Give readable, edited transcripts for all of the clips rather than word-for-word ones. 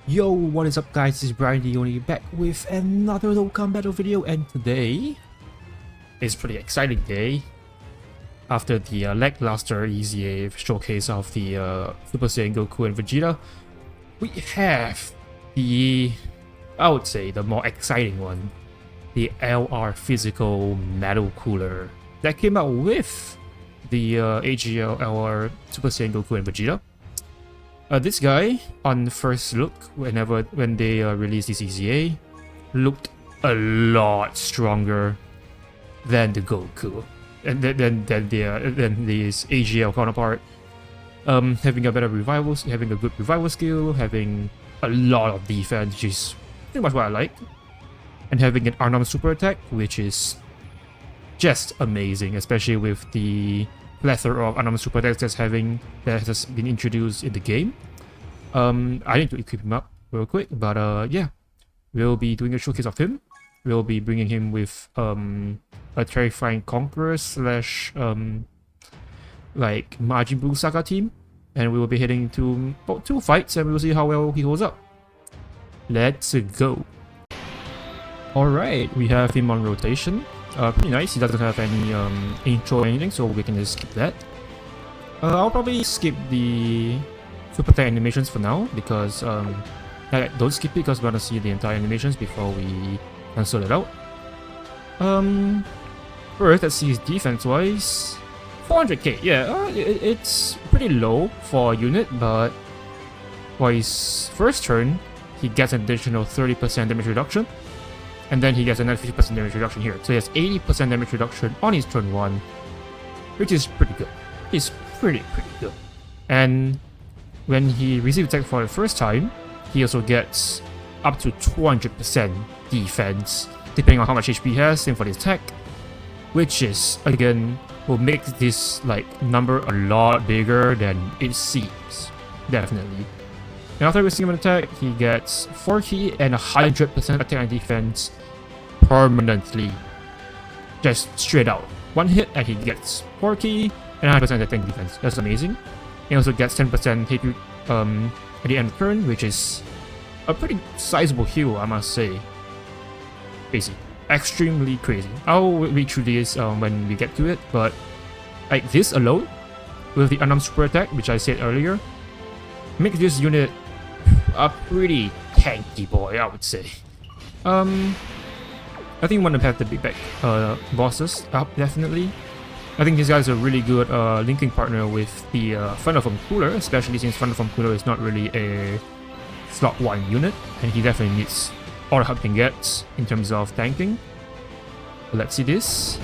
Yo, what is up guys, this is Brian the Only back with another Dokkan battle video, and today is a pretty exciting day. After the lackluster EZA showcase of the Super Saiyan Goku and Vegeta, we have the, I would say, the more exciting one, the LR Physical Metal Cooler that came out with the AGL LR Super Saiyan Goku and Vegeta. This guy, on first look, when they released this EZA, looked a lot stronger than the Goku, and than his AGL counterpart. Having a better revival, having a good revival skill, having a lot of defense, which is pretty much what I like, and having an unarmed super attack, which is just amazing, especially with the plethora of unarmed super attacks that has been introduced in the game. I need to equip him up real quick, but yeah, we'll be doing a showcase of him. We'll be bringing him with a terrifying conqueror slash like Majin Buu Saga team, and we will be heading to about 2 fights, and we'll see how well he holds up. Let's go. Alright, we have him on rotation. Pretty nice. He doesn't have any intro or anything, so we can just skip that. I'll probably skip the super attack animations for now, because don't skip it because we want to see the entire animations before we cancel it out. First, let's see his defense wise. 400k, yeah, it's pretty low for a unit, but for his first turn, he gets an additional 30% damage reduction. And then he gets another 50% damage reduction here. So he has 80% damage reduction on his turn 1, which is pretty good. It's pretty good. And when he receives attack for the first time, he also gets up to 200% defense, depending on how much HP he has, same for the attack. Which is, again, will make this number a lot bigger than it seems. Definitely. And after receiving an attack, he gets 4k and 100% attack and defense permanently. Just straight out. One hit and he gets 4k and 100% attack and defense. That's amazing. He also gets 10% hit at the end of the turn, which is a pretty sizable heal, I must say. Crazy. Extremely crazy. I'll read through this when we get to it, but like this alone, with the unarmed super attack, which I said earlier, makes this unit a pretty tanky boy, I would say. I think one of them have the big back bosses up, definitely. I think these guys are a really good linking partner with the Thunderform Cooler, especially since Thunderform Cooler is not really a slot 1 unit, and he definitely needs all the help he can get in terms of tanking. Let's see this.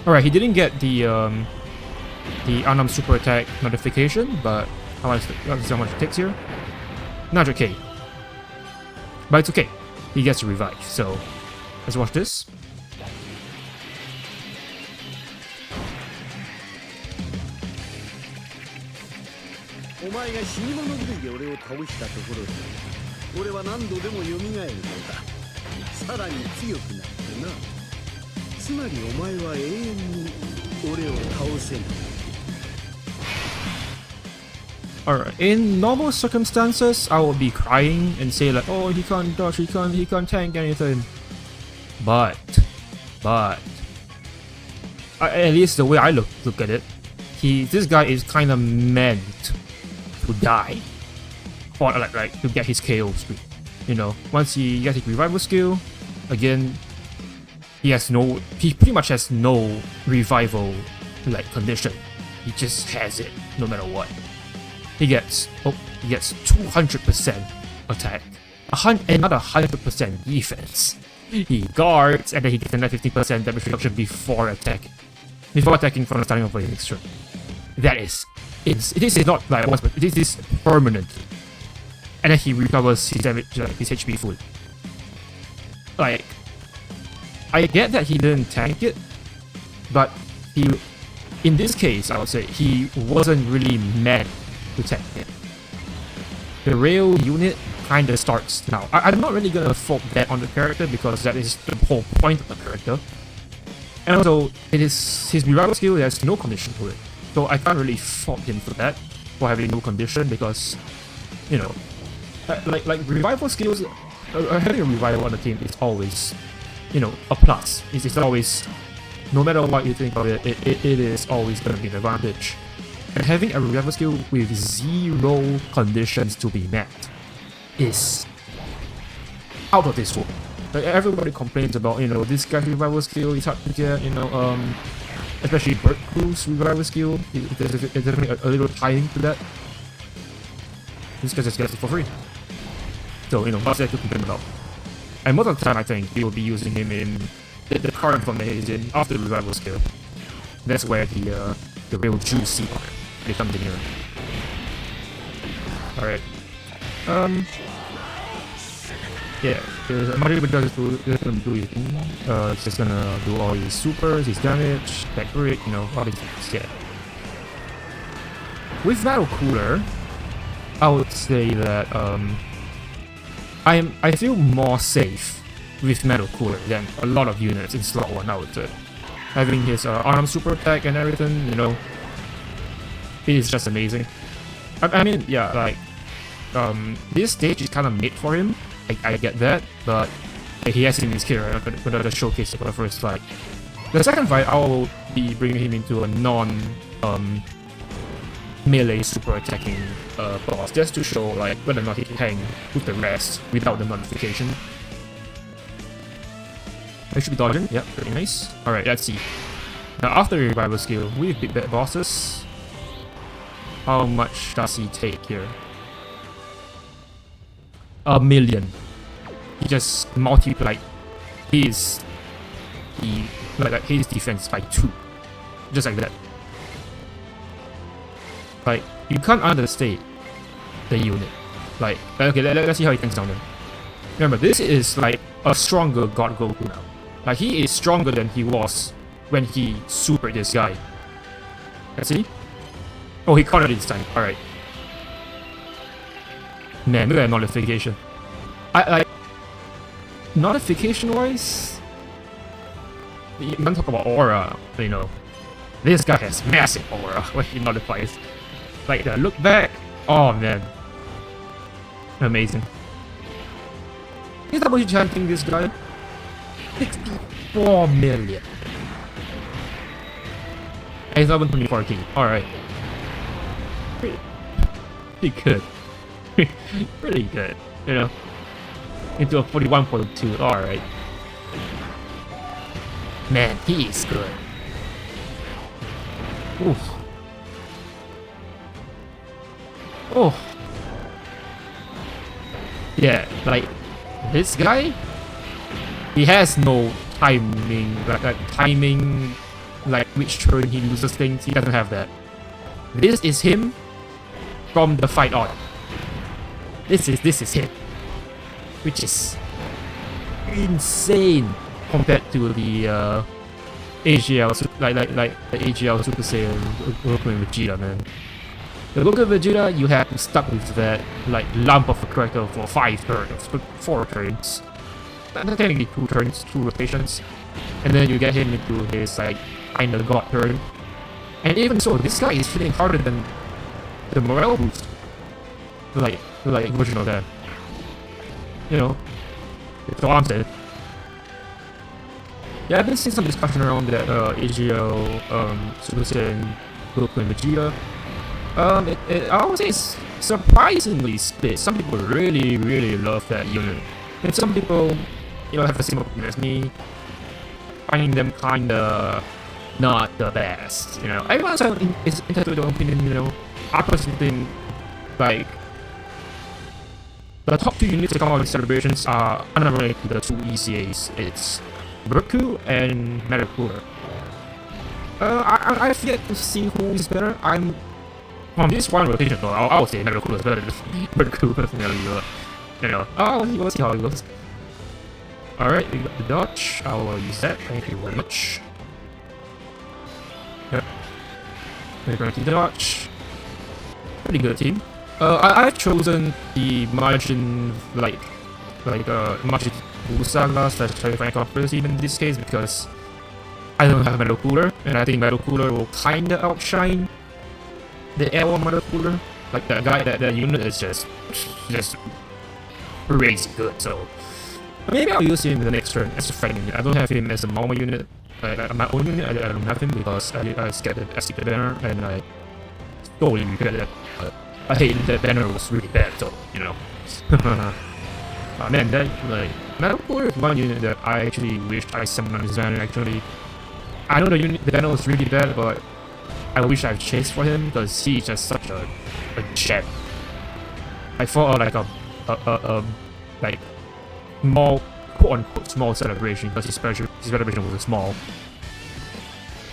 Alright, he didn't get the unarmed super attack notification, but let's see how much it takes here. 900k. But it's okay. He gets to revive, so let's watch this. Alright, in normal circumstances, I would be crying and say like, oh, he can't dodge, he can't tank anything. But, at least the way I look at it, this guy is kind of meant to die, or like to get his KO streak. You know, once he gets his revival skill, again, he pretty much has no revival condition. He just has it no matter what. He gets 200% attack, another 100% defense. He guards, and then he gets another 50% damage reduction before attacking from the starting of the next turn. This is not like once, but this is permanent. And then he recovers his damage, his HP full. Like, I get that he didn't tank it, but in this case, I would say he wasn't really meant to tank it. The real unit kinda starts now. I'm not really gonna fault that on the character because that is the whole point of the character. And also, his revival skill has no condition to it. So I can't really fault him for that, for having no condition, because, you know, Like revival skills, having a revival on the team is always, you know, a plus. It's always, no matter what you think of it, it is always going to be an advantage. And having a revival skill with 0 conditions to be met is out of this world. Like everybody complains about, you know, this guy's revival skill is hard to get, you know, especially Bird Crew's revival skill. There's definitely a little tying to that. This guy just gets it for free. So, you know, what's there to complain about? And most of the time, I think we will be using him in the current form that he's in after the revival skill. That's where the real juicy part becomes in here. Alright. Yeah, Mario does gonna do his thing. It's just gonna do all his supers, his damage, back crit, you know, all these things. Yeah. With Battle Cooler, I would say that I feel more safe with Metal Cooler than a lot of units in slot 1, I would say. Having his arm super attack and everything, you know, it is just amazing. I mean, yeah, like, this stage is kind of made for him. I get that, but he has him in his kit, right? I'm gonna showcase it for the first fight. The second fight, I will be bringing him into a melee super attacking boss, just to show like whether or not he can hang with the rest without the modification. I should be dodging, yep, pretty nice. Alright, let's see. Now after the revival skill, with big bad bosses, how much does he take here? 1 million. He just multiplied his his defense by 2. Just like that. Like, you can't understate the unit. Like, okay, let's see how he tanks down then. Remember, this is like a stronger God Goku now. Like, he is stronger than he was when he supered this guy. Let's see. Oh, he countered it this time. Alright. Man, look at that notification. I notification wise, you don't talk about aura, you know. This guy has massive aura when he notifies. Like the look back, oh man. Amazing. He's double chanting this guy. 64 million. And he's 24k. Alright. Pretty good. Pretty good, you know. Into a 41.2, alright. Man, he is good. Oof. Oh. Yeah, like, this guy, he has no timing, like which turn he loses things, he doesn't have that. This is him from the fight on. This is him. Which is insane compared to the AGL, like the AGL Super Saiyan Goku and Vegeta, man. The Goku and Vegeta, you have to stuck with that like lump of a character for 5 turns, 4 turns. Not technically 2 turns, 2 rotations. And then you get him into his like final god turn. And even so, this guy is hitting harder than the morale boost. Like version of that. You know, it's all I'm saying. Yeah, I've been seeing some discussion around that AGL Super Saiyan Goku and Vegeta. I would say it's surprisingly split. Some people really, really love that unit, and some people, you know, have the same opinion as me, finding them kinda not the best. You know, everyone's is entitled to their own opinion. You know, I personally think like the top 2 units that come out with celebrations are unrelated to the 2 ECAs. It's Berku and Metal Cooler. I've yet to see who is better. I'm from this one rotation, though. I would say Metal Cooler is better than Berku personally. You know, we'll see how it goes. Alright, we got the dodge. I will use that. Thank you very much. Yep. We're going to dodge. Pretty good team. I've chosen the margin margin Saga / Terrifying Conference even in this case because I don't have Metal Cooler, and I think Metal Cooler will kinda outshine the Air Metal Cooler. Like that guy, that unit is just crazy good. So maybe I'll use him in the next turn as a friend unit. I don't have him as a normal unit. My own unit, I don't have him because I scared the SD banner and I totally regret that. I hate that banner was really bad, so you know. Man, that like Metal Cooler is one unit that I actually wish I summoned on this banner. Actually, I know the banner was really bad, but I wish I've chased for him because he's just such a gem. I thought like a like small, quote unquote small celebration because his celebration was small.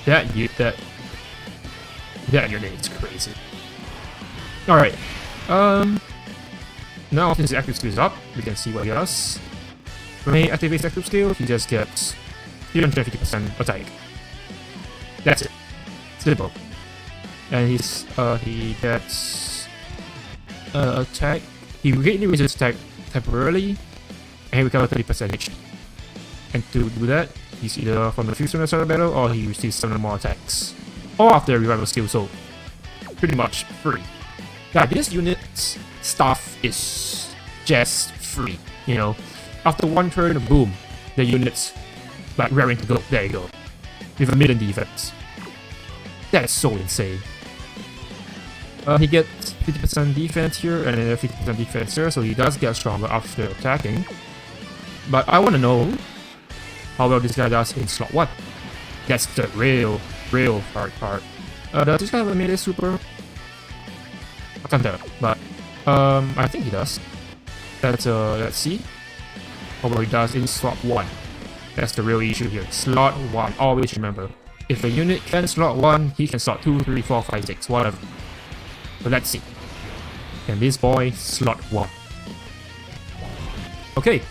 That unit is crazy. All right. Now since the active skill is up, we can see what he does. When he activates active skill, he just gets 350% attack. That's it. Simple. And he gets attack. He greatly resists attack temporarily, and he recovers 30% HP. And to do that, he's either from the fusion start of battle, or he receives 7 more attacks, or after a revival skill. So pretty much free. Yeah, this unit's stuff is just free. You know, after one turn, boom, the unit's like raring to go. There you go, with a million defense. That's so insane. He gets 50% defense here and then 50% defense here, so he does get stronger after attacking. But I want to know how well this guy does in slot 1. That's the real hard part. Does this guy have a melee super? I can't tell, but I think he does. Let's see how well he does in slot 1. That's the real issue here. Slot 1, always remember. If a unit can slot 1, he can slot 2, 3, 4, 5, 6, whatever. So let's see. Can this boy slot 1? Okay.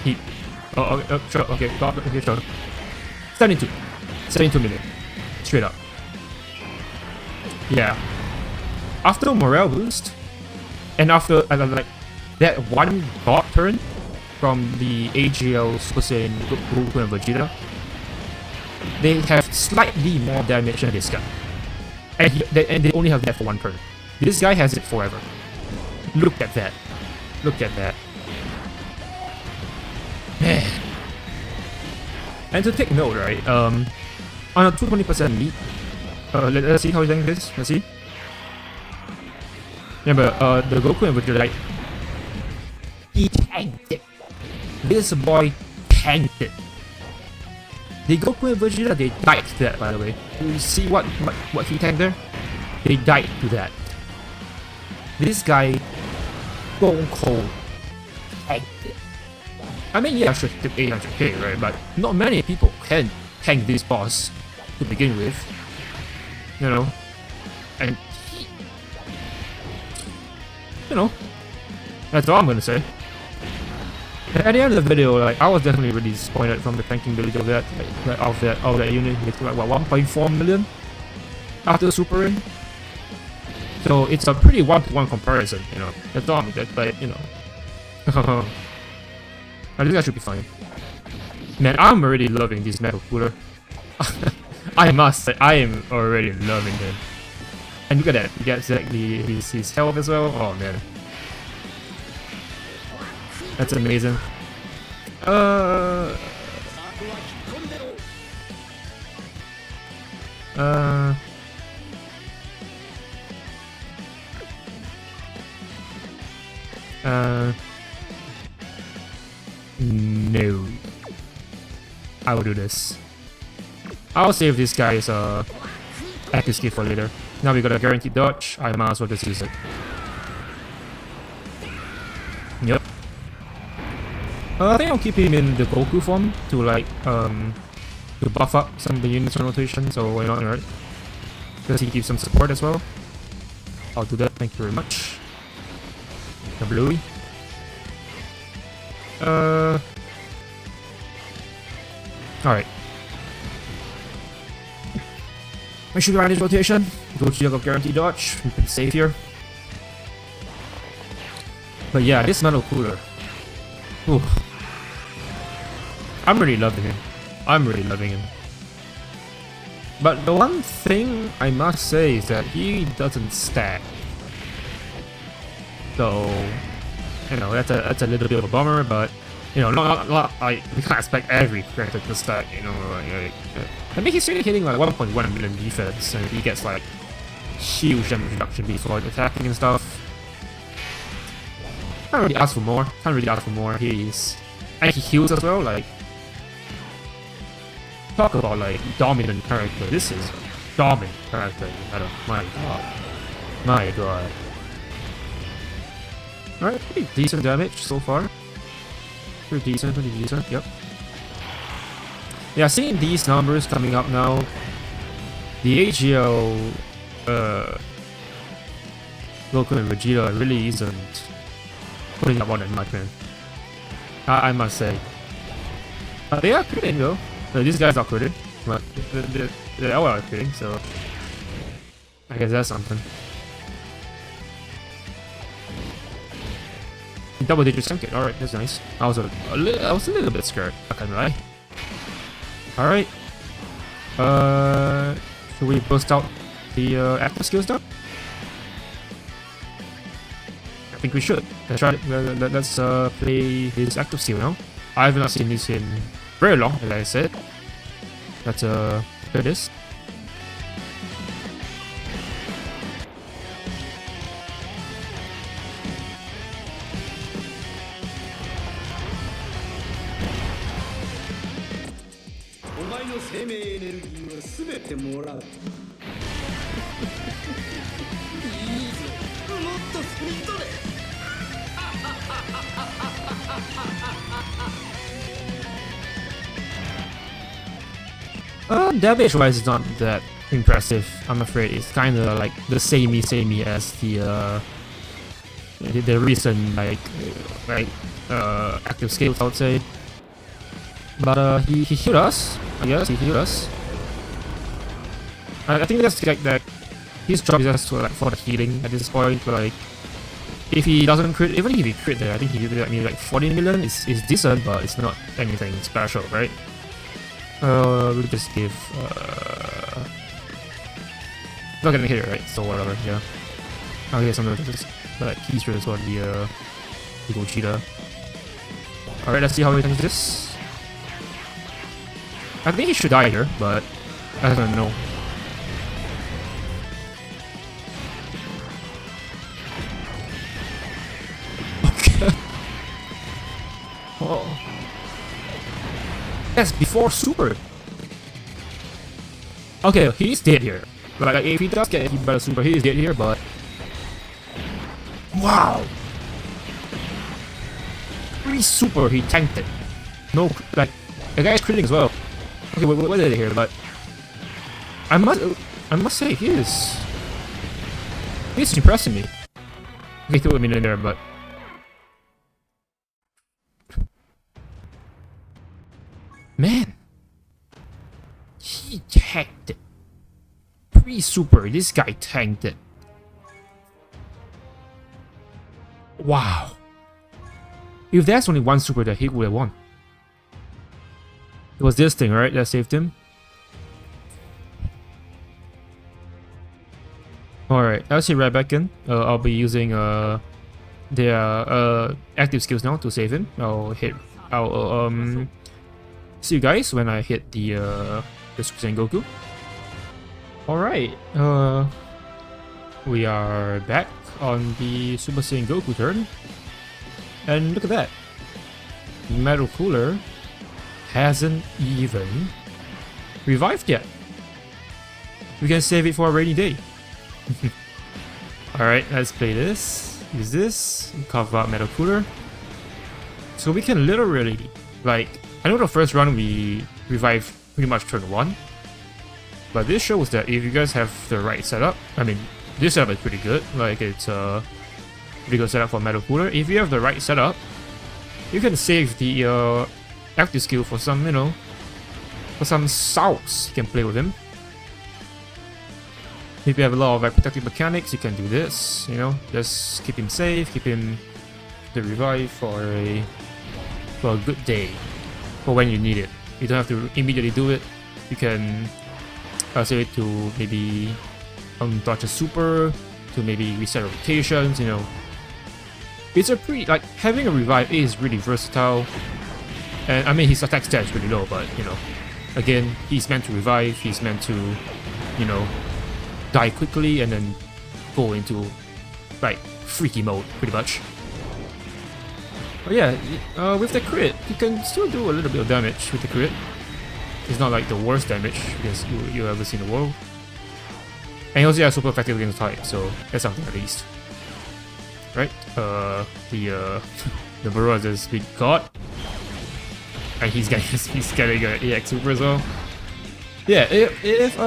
He. Sure. Okay. Okay. Sure. 72 million. Straight up. Yeah. After morale boost, and after like that one god turn from the AGL Super Saiyan Goku and Vegeta, they have slightly more damage than this guy. And they only have that for one turn. This guy has it forever. Look at that. Look at that. Man. And to take note, right? On a 220% lead. Let's see how he tanked this. Let's see. Remember, the Goku and Vegeta, like, he tanked it. This boy tanked it. The Goku and Vegeta, they died to that, by the way. You see what he tanked there? They died to that. This guy, Stone Cold, tanked it. I mean, yeah, sure, took 800k, right? But not many people can tank this boss to begin with. You know? And he, you know, that's all I'm gonna say. At the end of the video, like, I was definitely really disappointed from the tanking ability of that, like, of that unit. It's like what, 1.4 million after super ring. So it's a pretty one-to-one comparison, you know. That's all. But you know, I think that should be fine. Man, I'm already loving this Metal Cooler. I must say, I am already loving him. And look at that, he gets exactly his health as well. Oh man. That's amazing. No. I will do this. I'll save this guy's active skill for later. Now we got a guaranteed dodge. I might as well just use it. Yep. I think I'll keep him in the Goku form to like to buff up some of the units on rotation, so why not, right? Because he gives some support as well. I'll do that, thank you very much. The Bluey. Alright. Make sure you run this rotation. Go to your guaranteed dodge. We can save here. But yeah, this Metal Cooler. Ooh. I'm really loving him. I'm really loving him. But the one thing I must say is that he doesn't stack. So, you know, that's a little bit of a bummer, but you know, not like we can't expect every character to stack. You know, I mean, he's really hitting like 1.1 million defense, and he gets like huge damage reduction before attacking and stuff. Can't really ask for more. He's and he heals as well. Like, talk about like dominant character. This is a dominant character. My god. Alright, pretty decent damage so far. Pretty decent, yep. Yeah, seeing these numbers coming up now, the AGL Goku and Vegeta really isn't putting up on that much, man. I must say. They are critting though. These guys are critting, but they all are critting, so I guess that's something. Double digit sync. Alright, that's nice. I was a little bit scared, I can't lie. Alright. Should we bust out the active skills now? I think we should. Let's try it. Let's play his active skill now. I have not seen this in very long, as I said. Let's play this. Damage wise is not that impressive, I'm afraid. It's kinda like the samey as the recent active skills, I would say. But he healed us, I guess. He healed us. I think that's like that. His job is just for the healing at this point. Like, if he doesn't crit, even if he crit there, I think he did like 40 million is decent, but it's not anything special, right? We'll just give not gonna hit it, right? So whatever, yeah. I'll get some of this like keysters on the Gogeta. Alright, let's see how he does this. I think he should die here, but I don't know. Okay. Oh. Yes, before super. Okay, he's dead here. Like if he does get hit by the super, he is dead here, but wow. Pretty super, he tanked it. No, like the guy's critting as well. Okay, what did I hear? But I must say he's impressing me. Okay, threw a minute there, but man, he tanked it. Pre-super, this guy tanked it. Wow. If there's only one super that he would have won. It was this thing, right, that saved him? Alright, I'll see right back in. I'll be using their active skills now to save him. I'll see you guys when I hit the Super Saiyan Goku. Alright, we are back on the Super Saiyan Goku turn. And look at that. Metal Cooler hasn't even revived yet. We can save it for a rainy day. Alright, let's play this. Use this. Carve out Metal Cooler. So we can literally, like, I know the first run we revived pretty much turn 1. But this shows that if you guys have the right setup, I mean, this setup is pretty good. Like, it's a pretty good setup for Metal Cooler. If you have the right setup, you can save the active skill for some, you know, for some salts you can play with him. If you have a lot of like protective mechanics, you can do this, you know, just keep him safe, keep him the revive for a good day, for when you need it. You don't have to immediately do it. You can save it to maybe dodge a super, to maybe reset rotations, you know. it's a pretty, like, having a revive is really versatile. And I mean, his attack stat is really low, but, you know, again, he's meant to revive, he's meant to, you know, die quickly and then go into, like, freaky mode, pretty much. But yeah, with the crit, you can still do a little bit of damage with the crit. It's not like the worst damage you ever see in the world. And he also has super effective against type, so that's something at least. Right? The Burrow has been caught. And he's getting an EX super as well. Yeah, if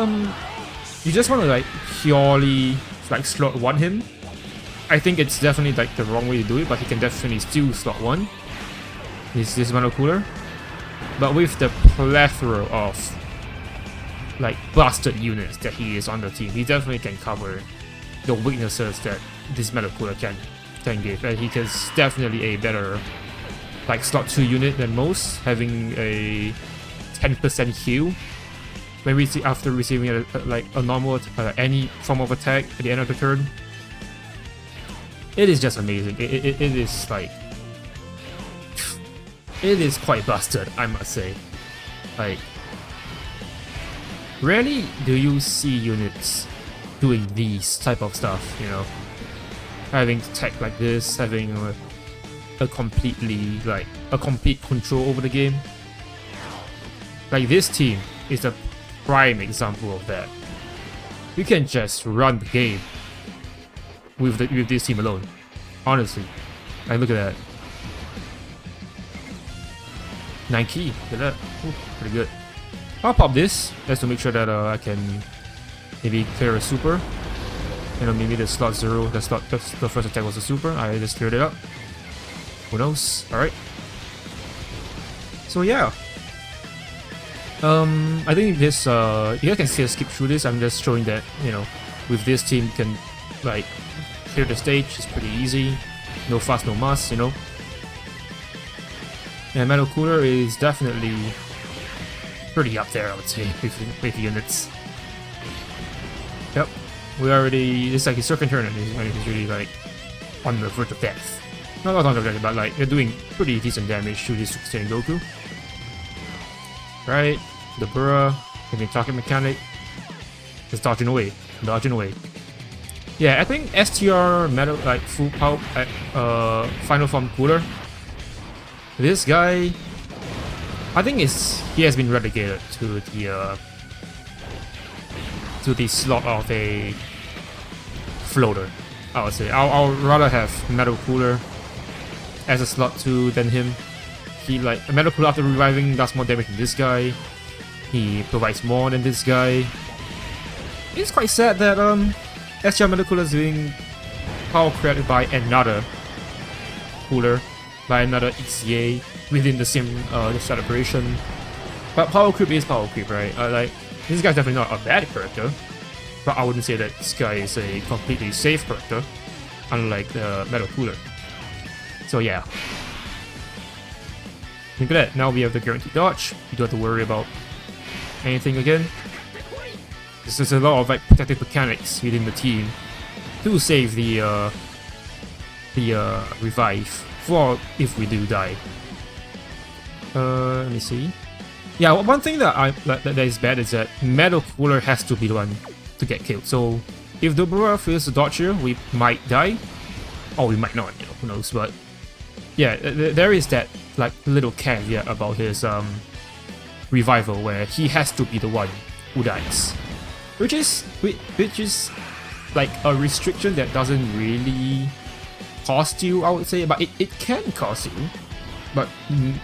you just want to like purely like slot one him, I think it's definitely like the wrong way to do it, but he can definitely still slot one. This Metal Cooler. But with the plethora of like busted units that he is on the team, he definitely can cover the weaknesses that this Metal Cooler can give. And he is definitely a better like slot 2 unit than most, having a 10% heal when we see after receiving like a normal any form of attack at the end of the turn. It is just amazing. It is like, it is quite busted, I must say. Like, rarely do you see units doing these type of stuff, you know, having tech like this, having a complete control over the game. Like, this team is a prime example of that. You can just run the game with this team alone. Honestly, like, look at that. 9 key, look at that. Ooh, pretty good. I'll pop this just to make sure that I can maybe clear a super. You know, maybe the slot 0, the first attack was a super. I just cleared it up. Who knows? Alright. So yeah. I think this you guys can still skip through this. I'm just showing that, you know, with this team you can like clear the stage. It's pretty easy. No fuss, no muss, you know. And Metal Cooler is definitely pretty up there, I would say, with units. Yep. It's like his second turn and he's really like on the verge of death. Not on the verge, but like they're doing pretty decent damage to this Super Goku. Right, the Burra, having target mechanic, just dodging away. Yeah, I think STR Metal like full power final form Cooler. This guy, I think he has been relegated to the slot of a floater. I would say I'll rather have Metal Cooler as a slot 2 than him. He like a Metal Cooler after reviving does more damage than this guy. He provides more than this guy. It's quite sad that STR Metal Cooler is being power created by another cooler, by another EZA within the same celebration. But power creep is power creep, right? Like, this guy's definitely not a bad character, but I wouldn't say that this guy is a completely safe character, unlike the Metal Cooler. So yeah. Look at that, now we have the guaranteed dodge. You don't have to worry about anything again. There's a lot of like protective mechanics within the team to save the revive for if we do die. Let me see. Yeah, one thing that is bad is that Metal Cooler has to be the one to get killed. So if the Burra fails to dodge here, we might die, or we might not. You know, who knows? But yeah, there is that like little caveat about his revival where he has to be the one who dies, which is like a restriction that doesn't really cost you, I would say, but it can cost you. But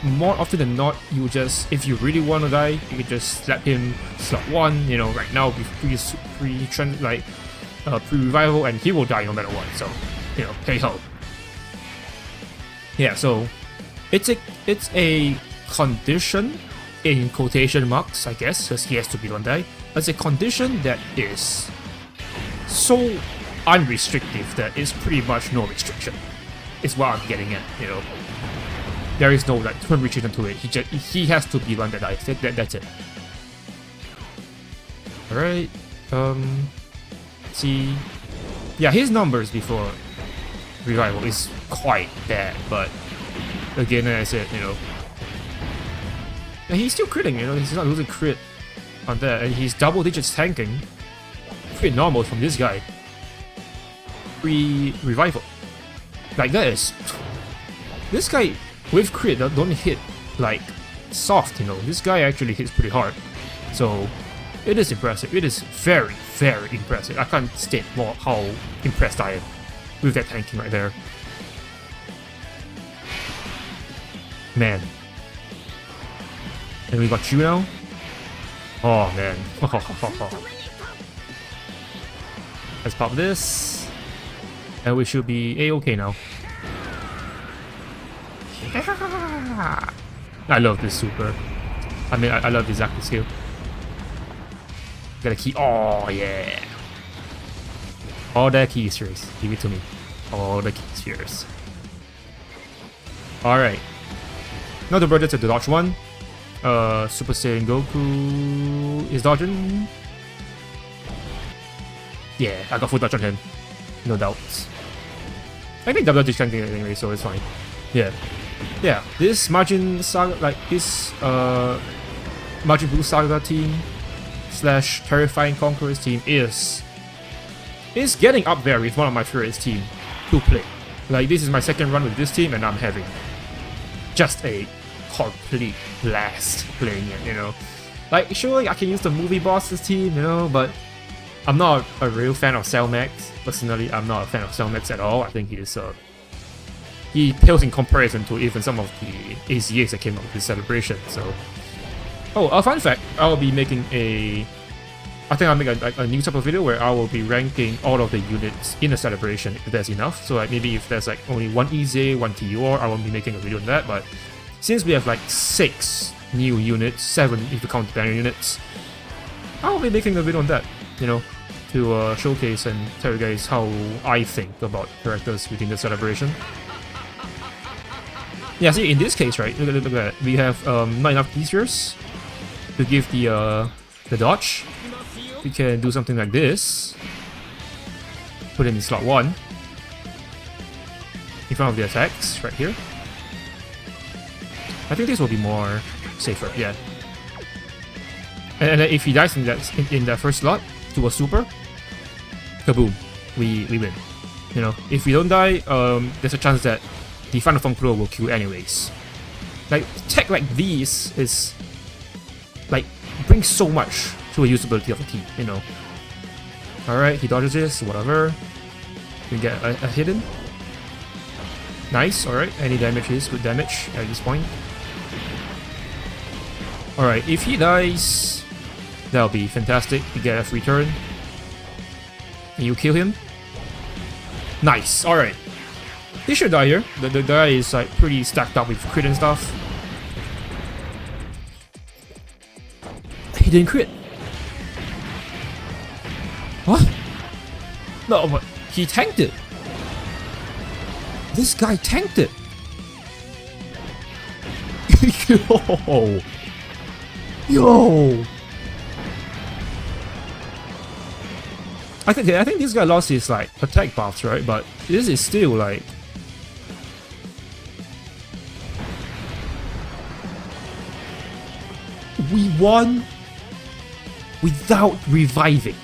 more often than not, you just, if you really want to die, you can just slap him slot 1, you know, right now with pre-revival, and he will die no matter what, so, you know, hey ho. Yeah, so it's a condition in quotation marks, I guess, because he has to be one die. It's a condition that is so unrestrictive that it's pretty much no restriction. Is what I'm getting at, you know. There is no like turn restriction to it. He has to be one that dies. That's it. Alright. See. Yeah, his numbers before revival is quite bad, but again, as I said, and he's still critting, he's not losing crit on that, and he's double digits tanking. Crit normal from this guy. Free revival. Like that is... This guy with crit don't hit like soft, This guy actually hits pretty hard. So it is impressive. It is very, very impressive. I can't state more how impressed I am with that tanking right there. Man. And we got you now? Oh man. Let's pop this. And we should be A-okay now. Yeah. I love this super. I mean, I love this active skill. Got a key. Oh yeah. All the keys yours. Give it to me. All the keys yours. Alright. Now the brother to the dodge one. Super Saiyan Goku is dodging. Yeah, I got full dodge on him. No doubts. I think double dodge can do it anyway, so it's fine. Yeah. Yeah, this Majin Saga, like this Majin Buu Saga team / Terrifying Conquerors team is getting up there with one of my favorite team to play. Like this is my second run with this team and I'm having just a complete blast playing it, Like sure I can use the movie bosses team, but I'm not a real fan of Cell Max. Personally, I'm not a fan of Cell Max at all. I think he pales in comparison to even some of the EZAs that came out with this celebration. So, a fun fact: I'll be making I think I'll make a new type of video where I will be ranking all of the units in the celebration if there's enough. So like maybe if there's like only one EZA, one TUR, I won't be making a video on that. But since we have like 6 new units, 7 if you count the banner units, I'll be making a video on that, to showcase and tell you guys how I think about characters within the celebration. Yeah, see, in this case, right, look at that. We have not enough features to give the dodge. We can do something like this. Put him in slot 1. In front of the attacks, right here. I think this will be more safer, yeah. And if he dies in that first slot to a super, kaboom, we win. If we don't die, there's a chance that the final form Kuro will kill anyways. Like tech like these is like brings so much to the usability of the team, Alright, he dodges this, whatever. We get a hidden. Nice, alright. Any damage is good damage at this point. Alright, if he dies, that'll be fantastic. You get a free turn. And you kill him. Nice, alright. He should die here. The guy is like pretty stacked up with crit and stuff. He didn't crit. What? No, but he tanked it. This guy tanked it. Yo. I think this guy lost his like attack buffs, right? But this is still like we won without reviving.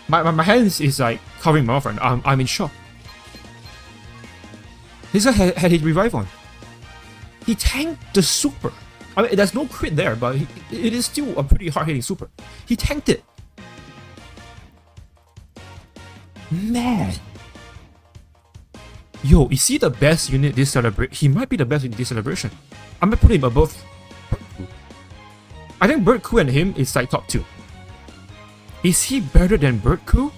My hands is like covering my mouth and I'm in shock. This guy had his revive on. He tanked the super. I mean, there's no crit there, but it is still a pretty hard-hitting super. He tanked it. Man. Yo, is he the best unit this celebration? He might be the best unit this celebration. I'm gonna put him above Bird. I think Bird Ku and him is like top 2. Is he better than Bird Ku?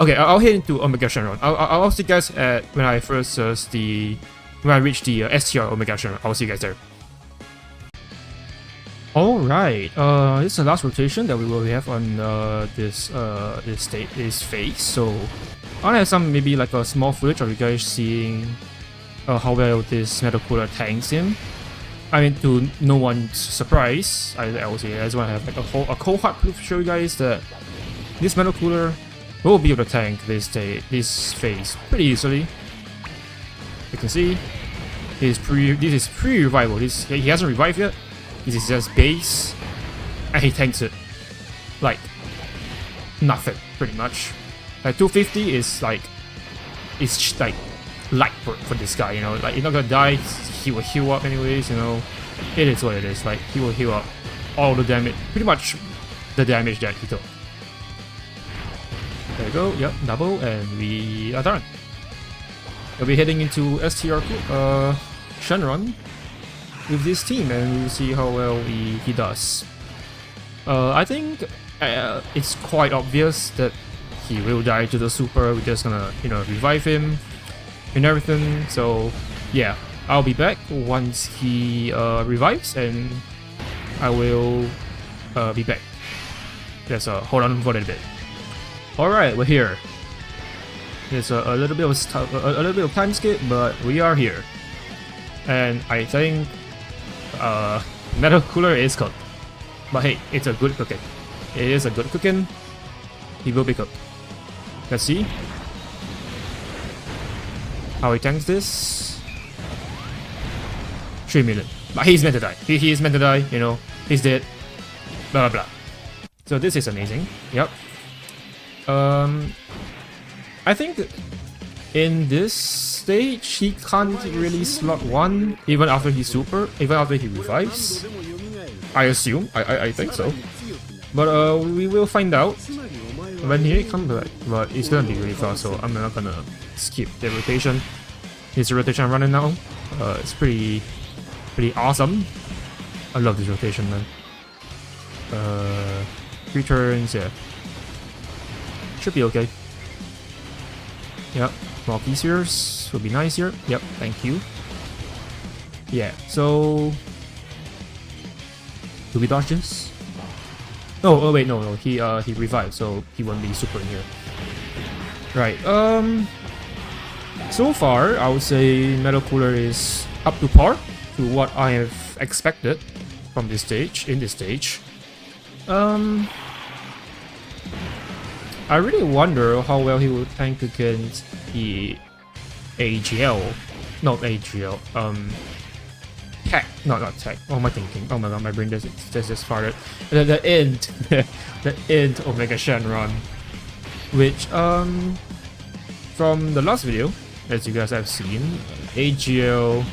Okay, I'll head into Omega Shenron. I'll see you guys at when I reach the STR Omega Shenron. I'll see you guys there. Alright, this is the last rotation that we will have on this phase. So I'll have some maybe like a small footage of you guys seeing how well this Metal Cooler tanks him. I mean, to no one's surprise, I would say I just want to have like a cold hard proof to show you guys that this metal cooler will be able to tank this phase pretty easily. You can see this is pre-revival. He hasn't revived yet. This is just base, and he tanks it like nothing, pretty much. Like 250 is like light for this guy, you know. Like, he's not gonna die. He will heal up anyways, you know. It is what it is. Like, he will heal up all the damage, pretty much the damage that he took. There we go. Yep, double, and we are done. We'll be heading into STR Shenron with this team, and we'll see how well he does. I think it's quite obvious that he will die to the super. We're just gonna, you know, revive him and everything. So yeah, I'll be back once he revives, and I will be back. Just hold on for a little bit. All right, we're here. It's a little bit of time skip, but we are here, and I think metal cooler is cooked. But hey, it's a good cooking. It is a good cooking. He will be cooked. Let's see how he tanks this. 3 million. But he's meant to die. He is meant to die, you know. He's dead. Blah blah blah. So this is amazing. Yep. I think in this stage he can't really slot 1 even after he super, even after he revives. I assume. I think so. But we will find out when he comes back. But it's gonna be really fast, so I'm not gonna skip the rotation. His rotation running now. It's pretty awesome. I love this rotation, man. 3 turns, yeah. Should be okay. Yep, more PCers would be nice here. Yep, thank you. Yeah, so do we dodge this? Oh wait, no, he revived, so he won't be super in here. Right, so far I would say metal cooler is up to par to what I have expected from this stage, in this stage. I really wonder how well he will tank against the AGL. Not AGL. Tech. No, not tech. What am I thinking? Oh my god, my brain just farted. The end. The end Omega Shenron. Which, from the last video, as you guys have seen, AGL,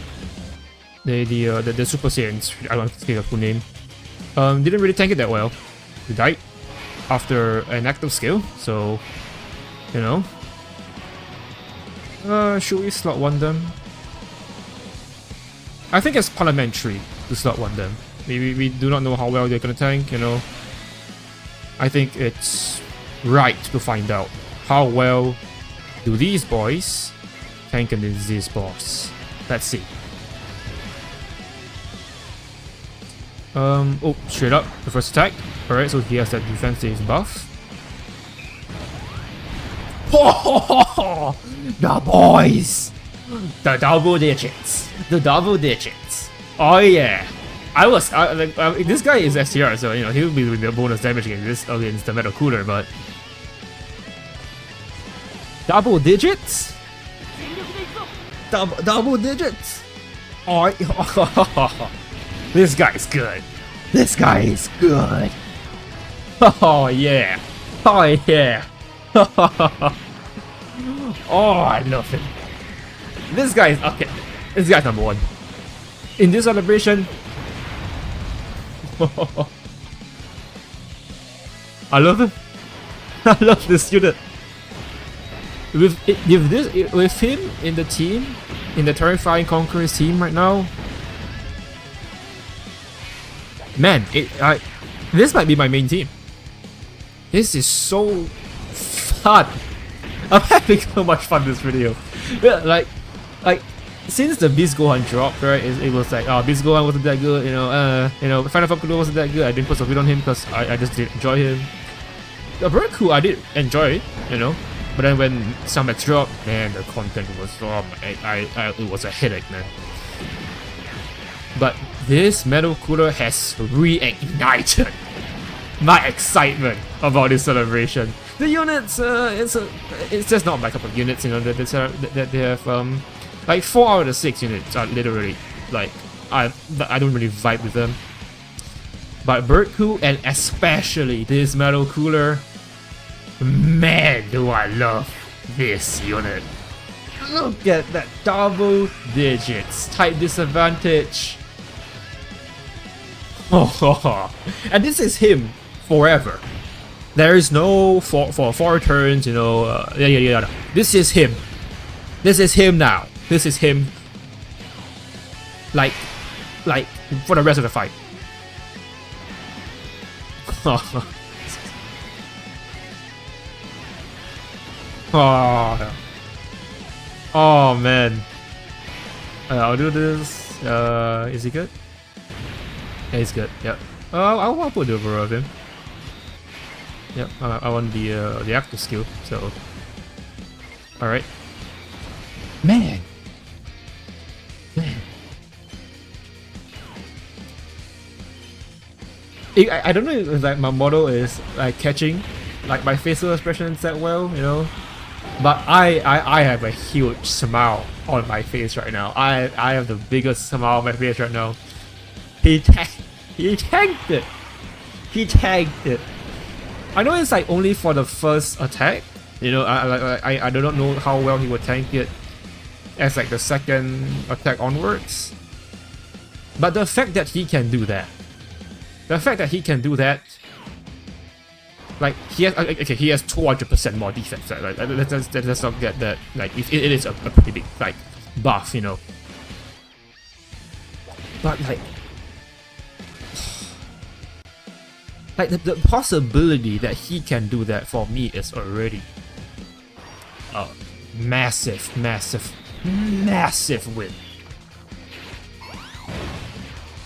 the Super Saiyans, I don't think the full name, didn't really tank it that well. He died after an active skill, so, you know. Should we slot 1 them? I think it's parliamentary to slot 1 them. We do not know how well they're gonna tank, you know. I think it's right to find out how well do these boys tank against this boss. Let's see. Oh, straight up, the first attack. Alright, so he has that defensive buff. Oh, the boys! The double digits! The double digits! Oh yeah! This guy is STR, so you know he'll be with the bonus damage against the metal cooler, but double digits? Double digits! Oh, this guy's good. This guy is good. Oh yeah. Oh yeah. Oh, I love him. This guy is okay. This guy's number 1. In this celebration. I love him. I love this unit. With him in the team, in the Terrifying Conquerors team right now, man, this might be my main team. This is so fun. I'm having so much fun this video. Yeah, like since the Beast Gohan dropped, right? It was like, Beast Gohan wasn't that good, you know, Final Fantasy wasn't that good. I didn't put so good on him because I just didn't enjoy him. The Berku, I did enjoy it, you know. But then when Samex dropped, man, the content was it was a headache, man. But this metal cooler has reignited my excitement about this celebration. The units, it's just not my cup of units, you know, that they have, like 4 out of the 6 units are literally, like, I don't really vibe with them. But Bird Coup, and especially this metal cooler, man, do I love this unit. Look at that double digits type disadvantage. Oh, and this is him forever. There is no for 4 turns, you know. Yeah. This is him. This is him now. This is him. Like for the rest of the fight. Oh man. I'll do this. Is he good? Yeah, he's good. Yep. I'll put over of him. Yep. I want the active skill. So. All right. Man. I don't know if like my model is like catching like my facial expressions that well, you know. But I have a huge smile on my face right now. I have the biggest smile on my face right now. He tanked it. He tanked it. I know it's like only for the first attack. You know, I do not know how well he would tank it as like the second attack onwards. But the fact that he can do that. Like he has, okay, he has 200% more defense. Right? Let's not get that. Like it is a pretty big like buff, you know. But like the possibility that he can do that for me is already a massive win.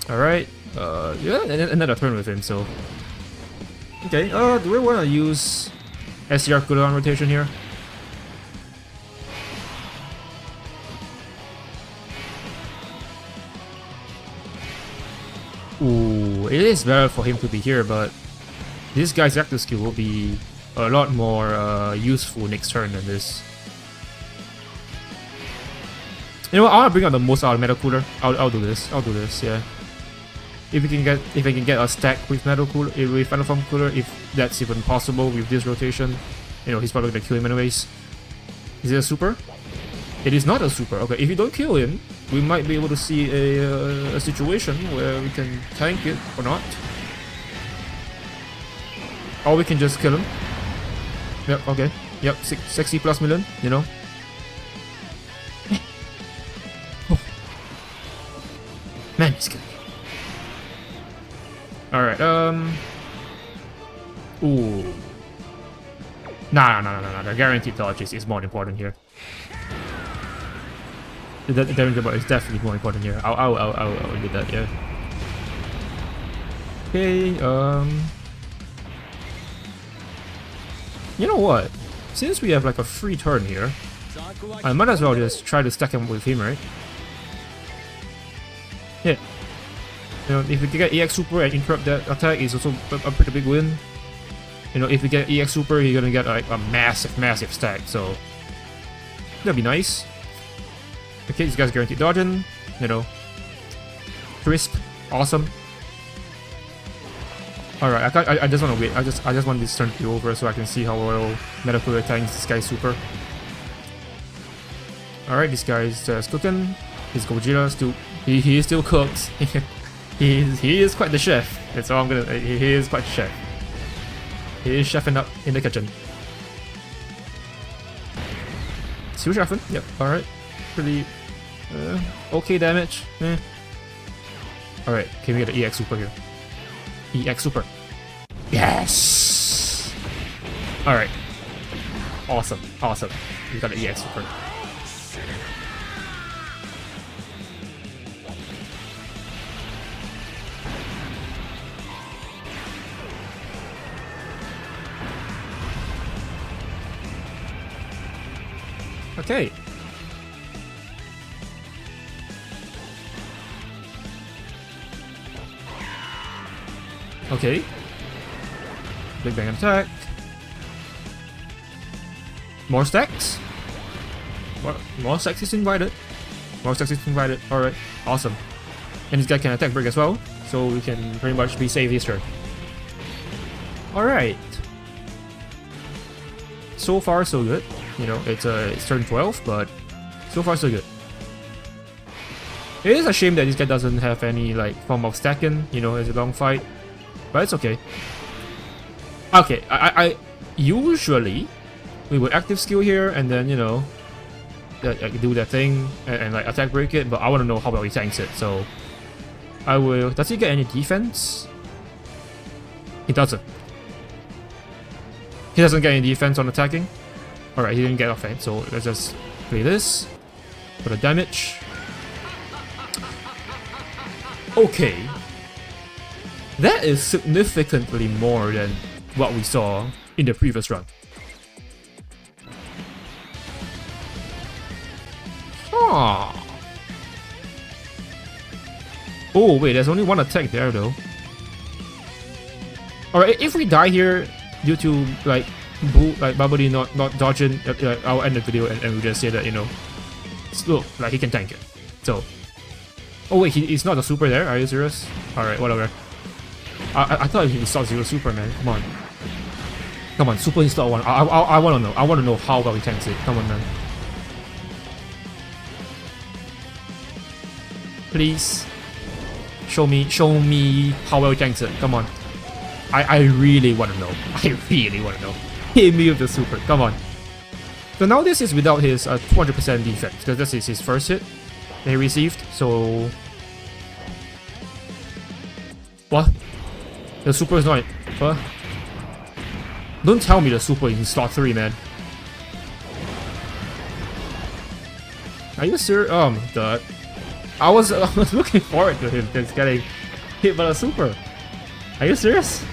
All right. Yeah, another turn with him. So. Okay, do we want to use SCR cooldown rotation here? Ooh, it is better for him to be here, but this guy's active skill will be a lot more useful next turn than this. You know what, I want to bring out the most out of Metal Cooler. I'll do this, yeah. If I can get a stack with Metal Cooler, with Final Form Cooler, if that's even possible with this rotation, you know, he's probably gonna kill him anyways. Is it a super? It is not a super. Okay, if you don't kill him, we might be able to see a situation where we can tank it or not. Or we can just kill him. Yep, okay. Yep, 60 plus million, you know. Oh. Man, he's good. Alright, ooh. Nah. The guaranteed dodge is more important here. The guaranteed dodge is definitely more important here. I'll do that, yeah. Okay, you know what? Since we have like a free turn here, I might as well just try to stack him with him, right? Yeah. You know, if we can get EX Super and interrupt that attack, is also a pretty big win. You know, if we get EX Super, you're gonna get like a massive stack, so that'd be nice. Okay, this guy's guaranteed dodging, you know. Crisp, awesome. Alright, I just wanna wait. I just want this turn to be over so I can see how well Metal Cooler tanks this guy's super. Alright, this guy's just cooking. His Gojira still he is still cooked. He is quite the chef. That's all I'm gonna. He is quite the chef. He is chefing up in the kitchen. Still chefing. Yep. All right. Pretty okay damage. All right. Can we get an EX Super here? EX Super. Yes. All right. Awesome. We got an EX Super. Okay. Okay. Big bang attack. More stacks. More stacks is invited. More stacks is invited. Alright, awesome. And this guy can attack break as well, so we can pretty much be safe this turn. Alright. So far so good. You know, it's turn 12, but so far so good. It is a shame that this guy doesn't have any like form of stacking, you know, it's a long fight. But it's okay. Okay, I usually we would active skill here and then, you know, do that thing and like attack break it, but I want to know how well he tanks it, so I will. Does he get any defense? He doesn't. He doesn't get any defense on attacking. Alright, he didn't get offense, so let's just play this for the damage. Okay. That is significantly more than what we saw in the previous run. Huh. Oh wait, there's only one attack there though. Alright, if we die here due to like Babidi not dodging, I'll end the video and we just say that, you know, look, like he can tank it. So, oh wait, he's not a super there. Are you serious? Alright, whatever. I thought he saw 0 super, man. Come on. Come on, super install 1. I wanna know. I wanna know how well he tanks it. Come on, man. Please. Show me how well he tanks it. Come on. I really wanna know. I really wanna know. Hit me with the super. Come on. So now this is without his 200% defense, because this is his first hit that he received. So what? The super is not. What? Don't tell me the super is in slot 3, man. Are you serious? Oh my god. I was looking forward to him just getting hit by the super. Are you serious?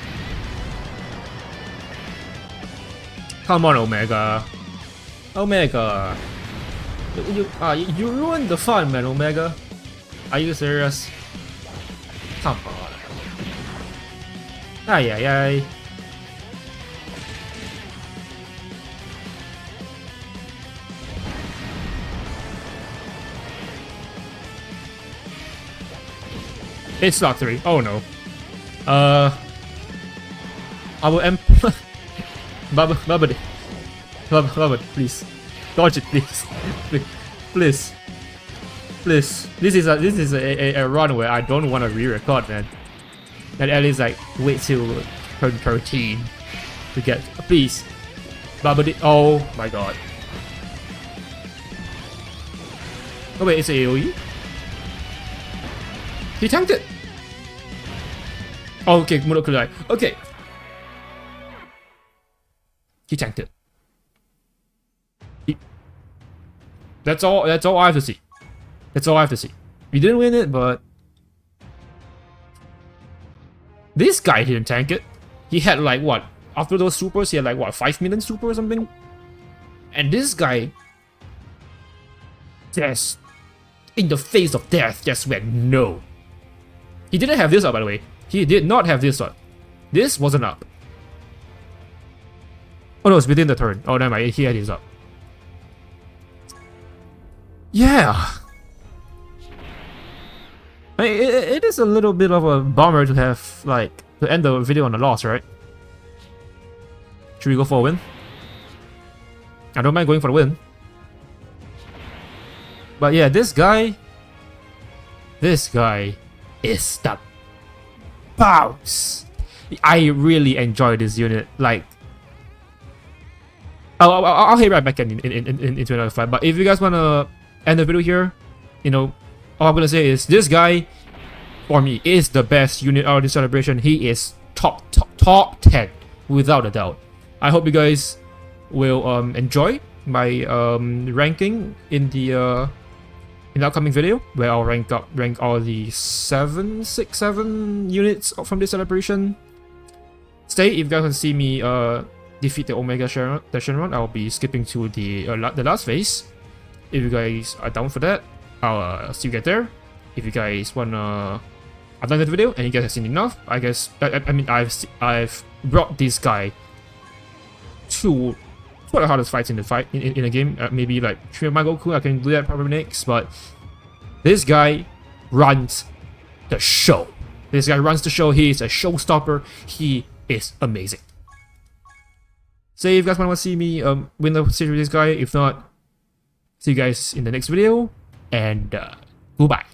Come on, Omega. Omega. You ruined the fun, man, Omega. Are you serious? Come on. Ay ay ay. It's slot 3. Oh no. I will Babidi, please. Dodge it, please. Please. Please. This is a run where I don't want to re-record, man. And at least like wait till turn 13 to get. Please. Babidi. Oh my god. Oh wait, it's a AoE? He tanked it! Oh, okay, Murokulai. Okay. He tanked it. That's all I have to see. That's all I have to see. We didn't win it, but this guy didn't tank it. He had like what? After those supers, he had like what, 5 million super or something? And this guy just in the face of death just went no. He didn't have this up, by the way. He did not have this up. This wasn't up. Oh no, it's within the turn. Oh, never mind. He had his up. Yeah. I mean, it is a little bit of a bummer to have, like, to end the video on a loss, right? Should we go for a win? I don't mind going for a win. But yeah, this guy is the boss. I really enjoy this unit. Like, I'll hit right back into another fight. But if you guys wanna end the video here, you know, all I'm gonna say is this guy, for me, is the best unit out of this celebration. He is top 10 without a doubt. I hope you guys will enjoy my ranking in the upcoming video, where I'll rank all the 7 units from this celebration. Stay if you guys want to see me defeat the Omega Shenron. I'll be skipping to the last phase. If you guys are down for that, I'll see you get there. If you guys wanna I've done that video, and you guys have seen enough. I guess I mean I've brought this guy to one of the hardest fights in the in a game. Maybe like Shrimp Goku, I can do that probably next. But this guy runs the show. This guy runs the show. He is a showstopper. He is amazing. So if you guys want to see me win the series with this guy, if not, see you guys in the next video, and goodbye.